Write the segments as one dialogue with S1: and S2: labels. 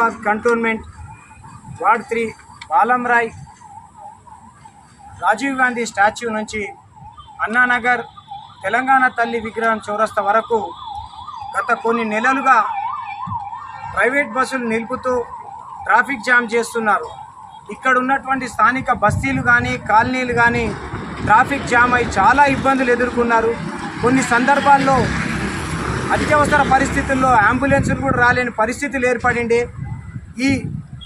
S1: Hyderabad cantonment ward 3 Balamrai Rajiv Gandhi statue నుంచి అన్నానగర్ తెలంగాణ తల్లి విగ్రహం చౌరస్తా వరకు గత కొన్ని నెలలుగా ప్రైవేట్ బస్సులు నిలుపుతూ ట్రాఫిక్ జామ్ చేస్తున్నారు. ఇక్కడ ఉన్నటువంటి స్థానిక బస్తీలు కానీ కాలనీలు కానీ ట్రాఫిక్ జామ్ అయి చాలా ఇబ్బందులు ఎదుర్కొన్నారు. కొన్ని సందర్భాల్లో అత్యవసర పరిస్థితుల్లో అంబులెన్సులు కూడా రాలేని పరిస్థితులు ఏర్పడింది. ఈ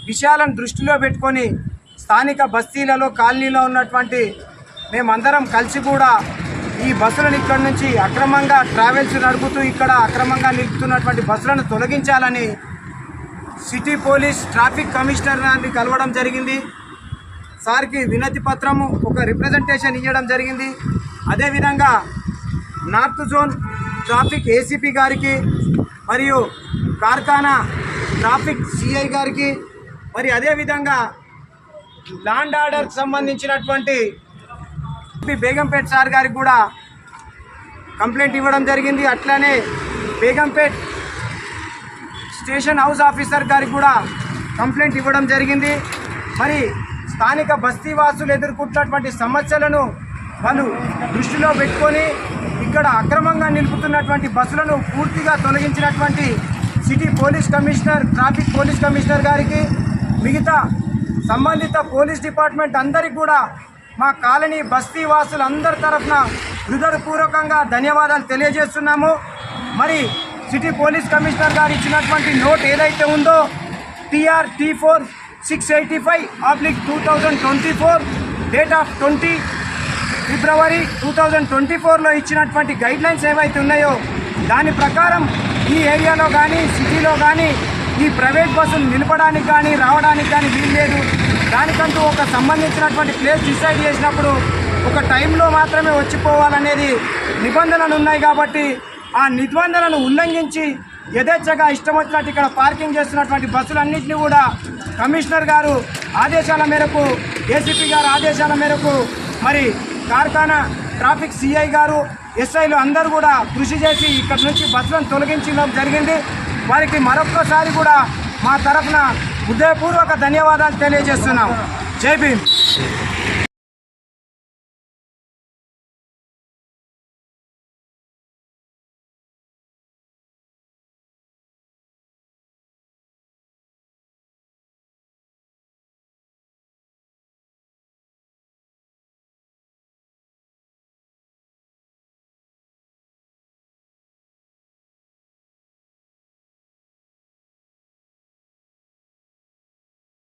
S1: విషయాలను దృష్టిలో పెట్టుకొని స్థానిక బస్తీలలో కాలనీలో ఉన్నటువంటి మేమందరం కలిసి కూడా ఈ బస్సులను ఇక్కడ నుంచి అక్రమంగా ట్రావెల్స్ నడుపుతూ ఇక్కడ అక్రమంగా నిలుపుతున్నటువంటి బస్సులను తొలగించాలని సిటీ పోలీస్ ట్రాఫిక్ కమిషనర్ గారిని కలవడం జరిగింది. సార్కి వినతి పత్రము ఒక రిప్రజెంటేషన్ ఇవ్వడం జరిగింది. అదేవిధంగా నార్త్ జోన్ ట్రాఫిక్ ఏసీపీ గారికి మరియు కార్ఖానా ట్రాఫిక్ సిఐ గారికి మరి అదేవిధంగా ల్యాండ్ ఆర్డర్కి సంబంధించినటువంటి బేగంపేట్ సార్ గారికి కూడా కంప్లైంట్ ఇవ్వడం జరిగింది. అట్లానే బేగంపేట్ స్టేషన్ హౌస్ ఆఫీసర్ గారికి కూడా కంప్లైంట్ ఇవ్వడం జరిగింది. మరి స్థానిక బస్తీవాసులు ఎదుర్కొంటున్నటువంటి సమస్యలను వాళ్ళు దృష్టిలో పెట్టుకొని ఇక్కడ అక్రమంగా నిలుపుతున్నటువంటి బస్సులను పూర్తిగా తొలగించినటువంటి city police commissioner traffic police commissioner గారికి మిగతా సంబంధిత పోలీస్ డిపార్ట్మెంట్ అందరికీ కూడా మా కాలనీ బస్తీ వాసులందరి తరఫున హృదయపూర్వకంగా ధన్యవాదాలు తెలియజేస్తున్నాము. మరి సిటీ పోలీస్ కమిషనర్ గారు ఇచ్చినటువంటి నోట్ ఏదైతే ఉందో TR T4 685/2024 డేట్ ఆఫ్ 20 ఫిబ్రవరి 2024లో ఇచ్చినటువంటి గైడ్లైన్స్ ఏవైతే ఉన్నాయో దాని ప్రకారం ఈ ఏరియాలో కానీ సిటీలో కానీ ఈ ప్రైవేట్ బస్సులు నిలపడానికి కానీ రావడానికి కానీ వీలు లేదు. దానికంటూ ఒక సంబంధించినటువంటి ప్లేస్ డిసైడ్ చేసినప్పుడు ఒక టైంలో మాత్రమే వచ్చిపోవాలనేది నిబంధనలు ఉన్నాయి. కాబట్టి ఆ నిబంధనలను ఉల్లంఘించి యథేచ్ఛగా ఇష్టం వచ్చినట్టు ఇక్కడ పార్కింగ్ చేస్తున్నటువంటి బస్సులన్నింటినీ కూడా కమిషనర్ గారు ఆదేశాల మేరకు ఏసీపీ గారు ఆదేశాల మేరకు మరి కార్ఖానా ట్రాఫిక్ సిఐ గారు ఎస్ఐలు అందరూ కూడా కృషి చేసి ఇక్కడ నుంచి బస్సులను తొలగించడం జరిగింది. వారికి మరొక్కసారి కూడా మా తరఫున హృదయపూర్వక ధన్యవాదాలు తెలియజేస్తున్నాం. జై భీమ్.